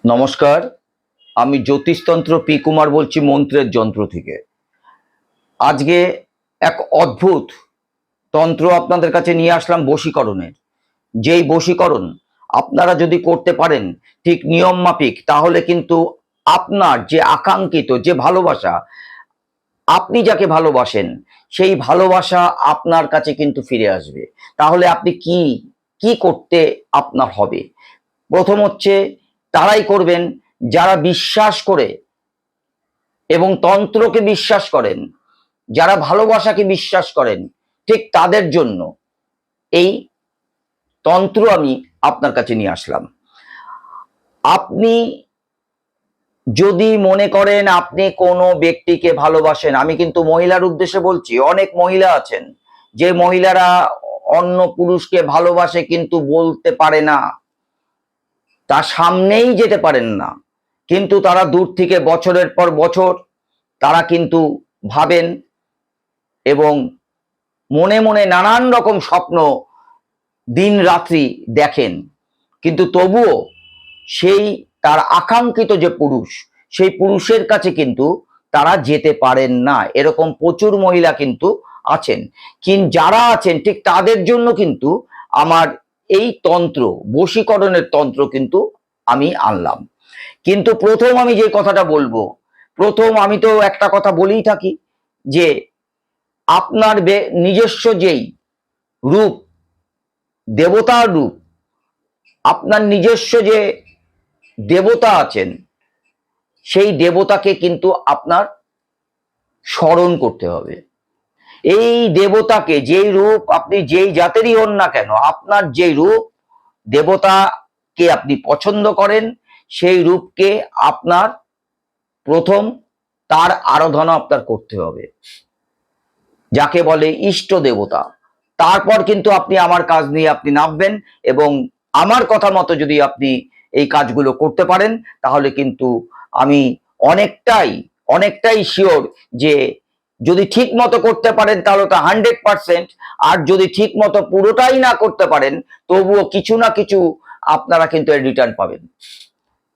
নমস্কার, আমি জ্যোতিষতন্ত্র পি কুমার বলছি মন্ত্রের যন্ত্র থেকে। আজকে এক অদ্ভুত তন্ত্র আপনাদের কাছে নিয়ে আসলাম বশীকরণের। যেই বশীকরণ আপনারা যদি করতে পারেন ঠিক নিয়ম মাফিক, তাহলে কিন্তু আপনার যে আকাঙ্ক্ষিত যে ভালোবাসা, আপনি যাকে ভালোবাসেন সেই ভালোবাসা আপনার কাছে কিন্তু ফিরে আসবে। তাহলে আপনি কি কি করতে আপনার হবে? প্রথম হচ্ছে, তারাই করবেন যারা বিশ্বাস করে এবং তন্ত্রকে বিশ্বাস করেন, যারা ভালোবাসাকে বিশ্বাস করেন, ঠিক তাদের জন্য এই তন্ত্র আমি আপনার কাছে নিয়ে আসলাম। আপনি যদি মনে করেন আপনি কোনো ব্যক্তিকে ভালোবাসেন, আমি কিন্তু মহিলার উদ্দেশ্যে বলছি, অনেক মহিলা আছেন যে মহিলারা অন্য পুরুষকে ভালোবাসে কিন্তু বলতে পারে না, তার সামনেই যেতে পারেন না, কিন্তু তারা দূর থেকে বছরের পর বছর তারা কিন্তু ভাবেন এবং মনে মনে নানান রকম স্বপ্ন দিন রাত্রি দেখেন, কিন্তু তবুও সেই তার আকাঙ্ক্ষিত যে পুরুষ, সেই পুরুষের কাছে কিন্তু তারা যেতে পারেন না। এরকম প্রচুর মহিলা কিন্তু আছেন। কিন্তু যারা আছেন ঠিক তাদের জন্য কিন্তু আমার এই তন্ত্র, বশীকরণের তন্ত্র কিন্তু আমি আনলাম। কিন্তু প্রথম আমি যে কথাটা বলবো, প্রথম আমি তো একটা কথা বলেই থাকি যে আপনার নিজস্ব যেই রূপ, দেবতার রূপ, আপনার নিজস্ব যে দেবতা আছেন, সেই দেবতাকে কিন্তু আপনার স্মরণ করতে হবে। এই দেবতাকে, যেই রূপ আপনি যেই জাতেরই হন না কেন, আপনার যে রূপ দেবতাকে আপনি পছন্দ করেন, সেই রূপকে আপনার প্রথম তার আরাধনা আপনার করতে হবে, যাকে বলে ইষ্ট দেবতা। তারপর কিন্তু আপনি আমার কাজ নিয়ে আপনি নামবেন এবং আমার কথা মতো যদি আপনি এই কাজগুলো করতে পারেন, তাহলে কিন্তু আমি অনেকটাই অনেকটাই শিওর যে যদি ঠিক মতো করতে পারেন তাহলে তো 100%, আর যদি ঠিক মতো পুরোটাই না করতে পারেন তবুও কিছু না কিছু আপনারা কিন্তু এর রিটার্ন পাবেন।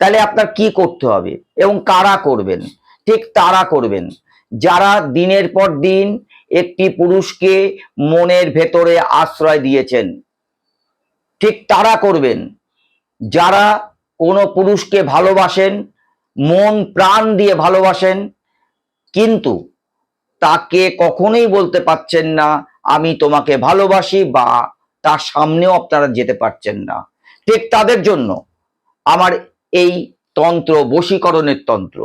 তাহলে আপনার কি করতে হবে এবং কারা করবেন? ঠিক তারা করবেন যারা দিনের পর দিন একটি পুরুষকে মনের ভেতরে আশ্রয় দিয়েছেন। ঠিক তারা করবেন যারা কোনো পুরুষকে ভালোবাসেন, মন প্রাণ দিয়ে ভালোবাসেন, কিন্তু তাকে কখনোই বলতে পারছেন না আমি তোমাকে ভালোবাসি, বা তার সামনেও আপনারা যেতে পারছেন না। ঠিক তাদের জন্য আমার এই তন্ত্র, বশীকরণের তন্ত্র।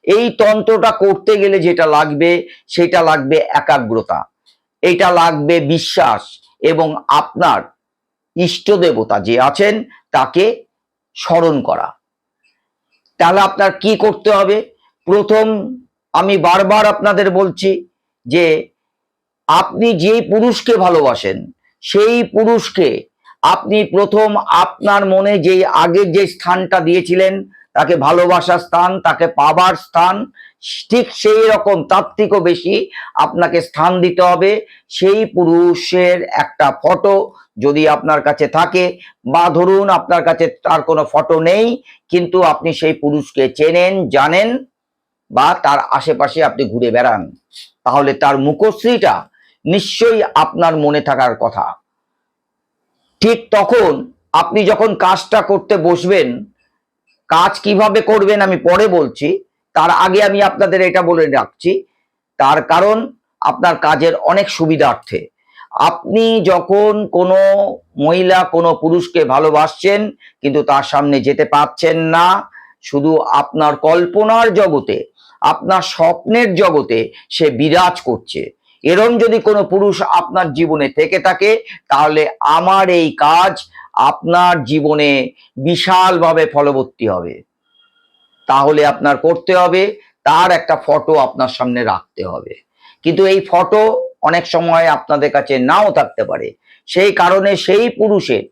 এই তন্ত্রটা করতে গেলে যেটা লাগবে সেটা লাগবে একাগ্রতা, এটা লাগবে বিশ্বাস, এবং আপনার ইষ্ট দেবতা যে আছেন তাকে স্মরণ করা। তাহলে আপনার কি করতে হবে? প্রথম, আমি বারবার আপনাদের বলছি যে আপনি যে পুরুষকে ভালোবাসেন সেই পুরুষকে আপনি প্রথম আপনার মনে যেই আগের যে স্থানটা দিয়েছিলেন, তাকে ভালোবাসার স্থান, তাকে পাবার স্থান, ঠিক সেই রকম তার থেকেও বেশি আপনাকে স্থান দিতে হবে। সেই পুরুষের একটা ফটো যদি আপনার কাছে থাকে, বা ধরুন আপনার কাছে তার কোনো ফটো নেই কিন্তু আপনি সেই পুরুষকে চেনেন, জানেন, বা তার আশেপাশে আপনি ঘুরে বেড়ান, তাহলে তার মুখশ্রীটা নিশ্চয়ই আপনার মনে থাকার কথা। ঠিক তখন আপনি যখন কাজটা করতে বসবেন, কাজ কিভাবে করবেন আমি পরে বলছি, তার আগে আমি আপনাদের এটা বলে রাখছি, তার কারণ আপনার কাজের অনেক সুবিধার্থে। আপনি যখন কোনো মহিলা কোনো পুরুষকে ভালোবাসছেন কিন্তু তার সামনে যেতে পারছেন না, শুধু আপনার কল্পনার জগতে, আপনার স্বপ্নের জগতে সে বিরাজ করছে, এরম যদি কোনো পুরুষ আপনার জীবনে থেকে থাকে, তাহলে আমার এই কাজ আপনার জীবনে বিশালভাবে ফলবর্তী হবে। তাহলে আপনার করতে হবে তার একটা ফটো আপনার সামনে রাখতে হবে, কিন্তু এই ফটো অনেক সময় আপনাদের কাছে নাও থাকতে পারে, সেই কারণে সেই পুরুষের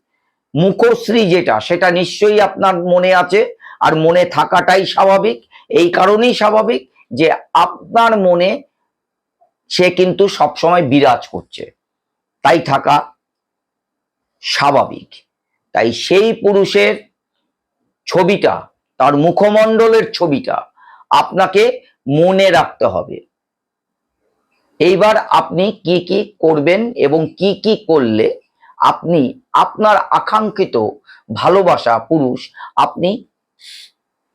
মুখশ্রী যেটা, সেটা নিশ্চয়ই আপনার মনে আছে, আর মনে থাকাটাই স্বাভাবিক। এই কারণেই স্বাভাবিক যে আপনার মনে সে কিন্তু সবসময় বিরাজ করছে, তাই থাকা স্বাভাবিক। তাই সেই পুরুষের ছবিটা তার মুখমণ্ডলের ছবিটা আপনাকে মনে রাখতে হবে। এইবার আপনি কি কি করবেন এবং কি কি করলে আপনি আপনার আকাঙ্ক্ষিত ভালোবাসা পুরুষ আপনি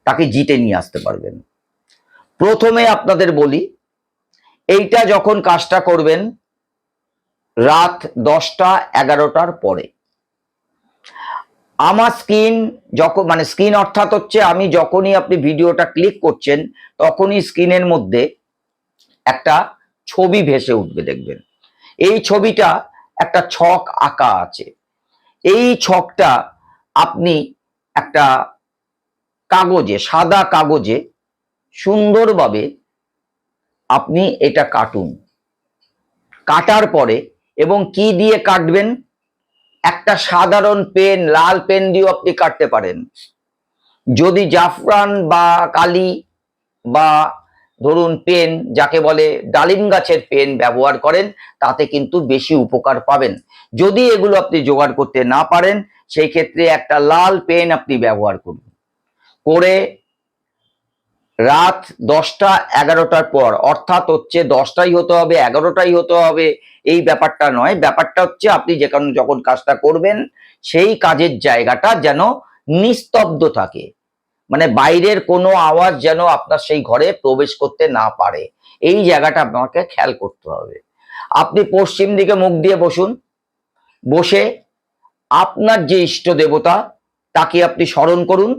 তাকে জিতে নিয়ে আসতে পারবেন। প্রথমে আপনাদের বলি, এইটা যখন কাজটা করবেন রাত 10টা 11টার পরে। আমার স্ক্রিন যখন স্ক্রিন অর্থাৎ হচ্ছে আমি যখনই আপনি ভিডিওটা ক্লিক করছেন তখনই স্ক্রিনের মধ্যে একটা ছবি ভেসে উঠবে, দেখবেন এই ছবিটা একটা ছক আঁকা আছে। এই ছকটা আপনি একটা কাগজে, সাদা কাগজে সুন্দরভাবে আপনি এটা কাটুন। কাটার পরে এবং কি দিয়ে কাটবেন, একটা সাধারণ পেন, লাল পেন দিয়েও আপনি কাটতে পারেন। যদি জাফরান বা কালি বা ধরুন পেন, যাকে বলে ডালিম গাছের পেন ব্যবহার করেন, তাতে কিন্তু বেশি উপকার পাবেন। যদি এগুলো আপনি জোগাড় করতে না পারেন সেই ক্ষেত্রে একটা লাল পেন আপনি ব্যবহার করুন। করে রাত 10টা 11টার পর, অর্থাৎ হচ্ছে 10টাই হতে হবে 11টাই হতে হবে এই ব্যাপারটা নয়। ব্যাপারটা হচ্ছে আপনি যখন কাজটা করবেন সেই কাজের জায়গাটা যেন নিস্তব্ধ থাকে, বাইরের কোনো আওয়াজ যেন আপনার সেই ঘরে প্রবেশ করতে না পারে, এই জায়গাটা আপনাকে খেয়াল করতে হবে। আপনি পশ্চিম দিকে মুখ দিয়ে বসুন। বসে আপনার যে ইষ্ট দেবতা তাকে আপনি স্মরণ করুন।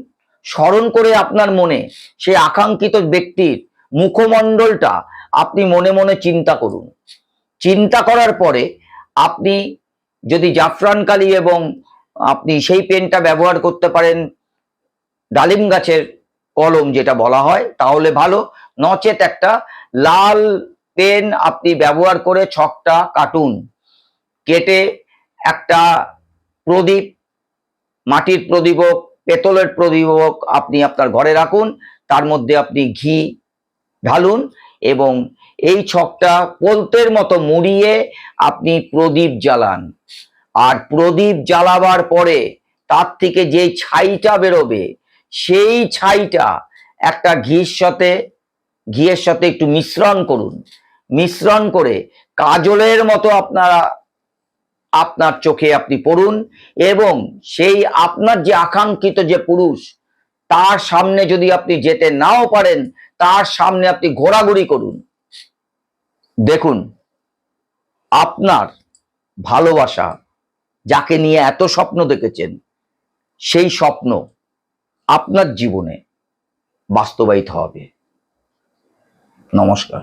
স্মরণ করে আপনার মনে সেই আকাঙ্ক্ষিত ব্যক্তির মুখমণ্ডলটা আপনি মনে মনে চিন্তা করুন। চিন্তা করার পরে আপনি যদি জাফরান কালি এবং আপনি সেই পেনটা ব্যবহার করতে পারেন, ডালিম গাছের কলম যেটা বলা হয়, তাহলে ভালো। নচেত একটা লাল পেন আপনি ব্যবহার করে ছকটা কাটুন। কেটে একটা প্রদীপ, মাটির প্রদীপ হোক, পেতলের প্রদীপ হোক, আপনি আপনার ঘরে রাখুন। তার মধ্যে আপনি ঘি ঢালুন এবং এই ছকটা পোলতের মতো মুড়িয়ে আপনি প্রদীপ জ্বালান। আর প্রদীপ জ্বালাবার পরে তার থেকে যে ছাইটা বেরোবে সেই ছাইটা একটা ঘিয়ের সাথে একটু মিশ্রণ করুন। মিশ্রণ করে কাজলের মতো আপনার চোখে আপনি পড়ুন এবং সেই আপনার যে আকাঙ্ক্ষিত যে পুরুষ, তার সামনে যদি আপনি যেতে নাও পারেন তার সামনে আপনি ঘোরাঘুরি করুন। দেখুন আপনার ভালোবাসা, যাকে নিয়ে এত স্বপ্ন দেখেছেন, সেই স্বপ্ন আপনার জীবনে বাস্তবায়িত হবে। নমস্কার।